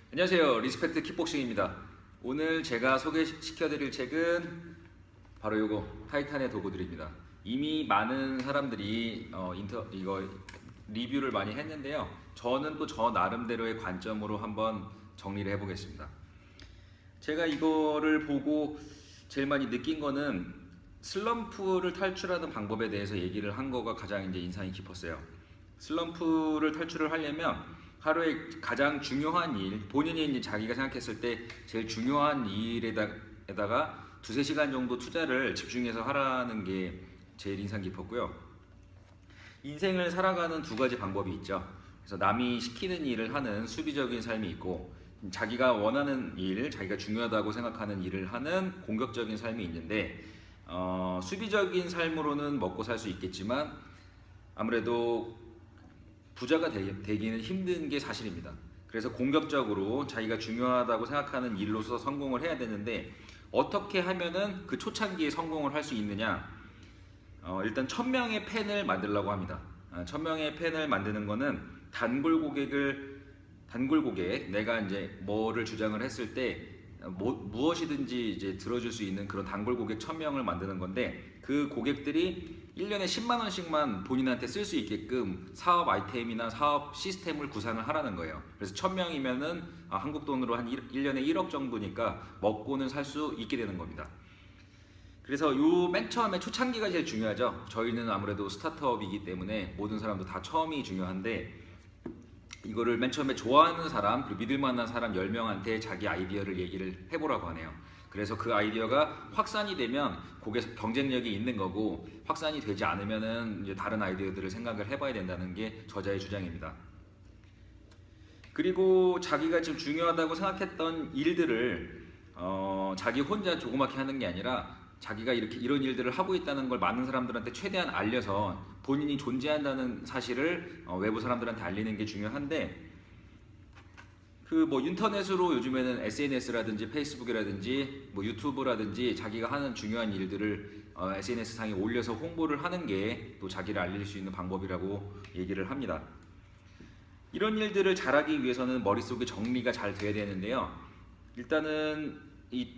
안녕하세요. 리스펙트 킥복싱입니다. 오늘 제가 소개시켜드릴 책은 바로 요거 타이탄의 도구들입니다. 이미 많은 사람들이 이거 리뷰를 많이 했는데요. 저는 또 저 나름대로의 관점으로 한번 정리를 해보겠습니다. 제가 이거를 보고 제일 많이 느낀 거는 슬럼프를 탈출하는 방법에 대해서 얘기를 한 거가 가장 이제 인상이 깊었어요. 슬럼프를 탈출을 하려면 하루에 가장 중요한 일, 본인이 이제 자기가 생각했을 때 제일 중요한 일에다가 두세 시간 정도 투자를 집중해서 하라는 게 제일 인상 깊었고요. 인생을 살아가는 두 가지 방법이 있죠. 그래서 남이 시키는 일을 하는 수비적인 삶이 있고, 자기가 원하는 일, 자기가 중요하다고 생각하는 일을 하는 공격적인 삶이 있는데, 수비적인 삶으로는 먹고 살 수 있겠지만 아무래도 부자가 되기는 힘든 게 사실입니다. 그래서 공격적으로 자기가 중요하다고 생각하는 일로서 성공을 해야 되는데, 어떻게 하면은 그 초창기에 성공을 할 수 있느냐? 일단 1000명의 팬을 만들려고 합니다. 1000명의 팬을 만드는 거는 단골 고객, 내가 이제 뭐를 주장을 했을 때 무엇이든지 이제 들어줄 수 있는 그런 단골 고객 1000명을 만드는 건데, 그 고객들이 1년에 10만 원씩만 본인한테 쓸 수 있게끔 사업 아이템이나 사업 시스템을 구상을 하라는 거예요. 그래서 1000명이면은 한국 돈으로 한 1년에 1억 정도니까 먹고는 살 수 있게 되는 겁니다. 그래서 요 맨 처음에 초창기가 제일 중요하죠. 저희는 아무래도 스타트업이기 때문에 모든 사람도 다 처음이 중요한데, 이거를 맨 처음에 좋아하는 사람, 그리고 믿을 만한 사람 10명한테 자기 아이디어를 얘기를 해보라고 하네요. 그래서 그 아이디어가 확산이 되면 그게 경쟁력이 있는 거고, 확산이 되지 않으면은 이제 다른 아이디어들을 생각을 해봐야 된다는 게 저자의 주장입니다. 그리고 자기가 지금 중요하다고 생각했던 일들을 자기 혼자 조그맣게 하는 게 아니라, 자기가 이런 일들을 하고 있다는 걸 많은 사람들한테 최대한 알려서 본인이 존재한다는 사실을 외부 사람들한테 알리는 게 중요한데, 그 뭐 인터넷으로 요즘에는 SNS라든지 페이스북이라든지 뭐 유튜브라든지 자기가 하는 중요한 일들을 SNS 상에 올려서 홍보를 하는 게 또 자기를 알릴 수 있는 방법이라고 얘기를 합니다. 이런 일들을 잘하기 위해서는 머릿속에 정리가 잘 돼야 되는데요. 일단은 이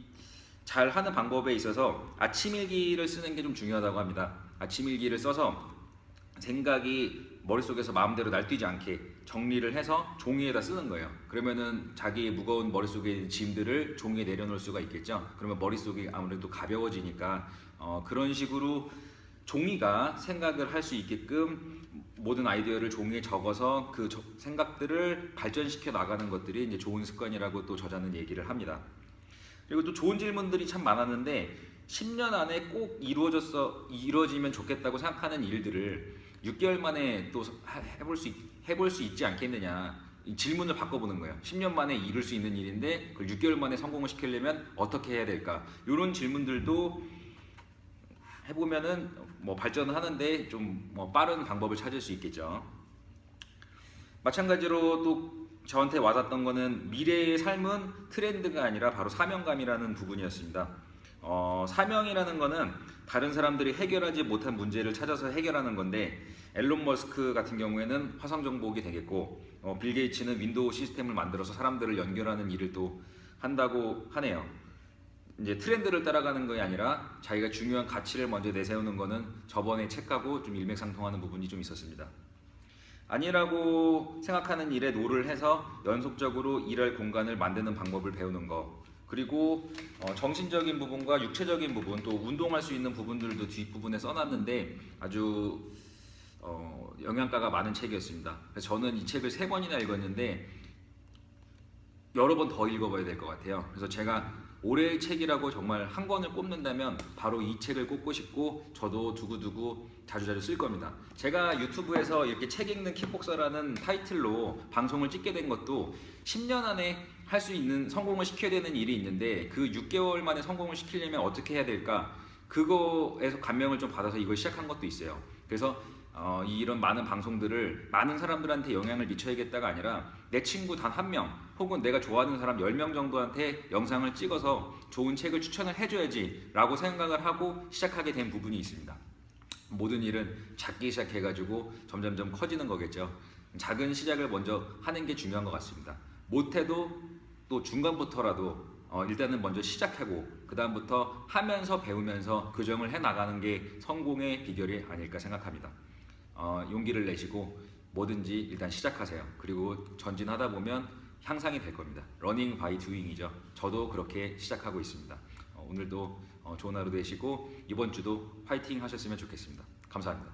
잘하는 방법에 있어서 아침일기를 쓰는 게 좀 중요하다고 합니다. 아침일기를 써서 생각이 머릿속에서 마음대로 날뛰지 않게 정리를 해서 종이에다 쓰는 거예요. 그러면은 자기의 무거운 머릿속에 있는 짐들을 종이에 내려놓을 수가 있겠죠. 그러면 머릿속이 아무래도 가벼워지니까 그런 식으로 종이가 생각을 할 수 있게끔 모든 아이디어를 종이에 적어서 그 생각들을 발전시켜 나가는 것들이 이제 좋은 습관이라고 또 저자는 얘기를 합니다. 그리고 또 좋은 질문들이 참 많았는데, 10년 안에 꼭 이루어지면 좋겠다고 생각하는 일들을 6개월 만에 또 해볼 수 있지 않겠느냐, 이 질문을 바꿔보는 거예요. 10년 만에 이룰 수 있는 일인데 그걸 6개월 만에 성공을 시키려면 어떻게 해야 될까? 이런 질문들도 해보면은 뭐 발전을 하는데 좀 뭐 빠른 방법을 찾을 수 있겠죠. 마찬가지로 또 저한테 와닿았던 거는, 미래의 삶은 트렌드가 아니라 바로 사명감이라는 부분이었습니다. 사명이라는 거는 다른 사람들이 해결하지 못한 문제를 찾아서 해결하는 건데, 앨런 머스크 같은 경우에는 화성 정복이 되겠고, 빌 게이츠는 윈도우 시스템을 만들어서 사람들을 연결하는 일을 또 한다고 하네요. 이제 트렌드를 따라가는 것이 아니라 자기가 중요한 가치를 먼저 내세우는 거는 저번에 책하고 좀 일맥상통하는 부분이 좀 있었습니다. 아니라고 생각하는 일에 노를 해서 연속적으로 일할 공간을 만드는 방법을 배우는 거, 그리고 정신적인 부분과 육체적인 부분, 또 운동할 수 있는 부분들도 뒷부분에 써놨는데 아주 영양가가 많은 책이었습니다. 그래서 저는 이 책을 3번이나 읽었는데 여러 번 더 읽어봐야 될 것 같아요. 그래서 제가 올해의 책이라고 정말 한 권을 꼽는다면 바로 이 책을 꼽고 싶고, 저도 두고두고 자주자주 쓸 겁니다. 제가 유튜브에서 이렇게 책 읽는 킥복서라는 타이틀로 방송을 찍게 된 것도 10년 안에 할 수 있는, 성공을 시켜야 되는 일이 있는데 그 6개월 만에 성공을 시키려면 어떻게 해야 될까, 그거에서 감명을 좀 받아서 이걸 시작한 것도 있어요. 그래서 이런 많은 방송들을 많은 사람들한테 영향을 미쳐야겠다가 아니라, 내 친구 단 1명 혹은 내가 좋아하는 사람 10명 정도한테 영상을 찍어서 좋은 책을 추천을 해줘야지 라고 생각을 하고 시작하게 된 부분이 있습니다. 모든 일은 작게 시작해가지고 점점점 커지는 거겠죠. 작은 시작을 먼저 하는 게 중요한 것 같습니다. 못해도 또 중간부터라도 일단은 먼저 시작하고 그 다음부터 하면서 배우면서 교정을 해 나가는 게 성공의 비결이 아닐까 생각합니다. 용기를 내시고 뭐든지 일단 시작하세요. 그리고 전진하다 보면 향상이 될 겁니다. 러닝 바이 두잉이죠. 저도 그렇게 시작하고 있습니다. 오늘도 좋은 하루 되시고 이번 주도 화이팅 하셨으면 좋겠습니다. 감사합니다.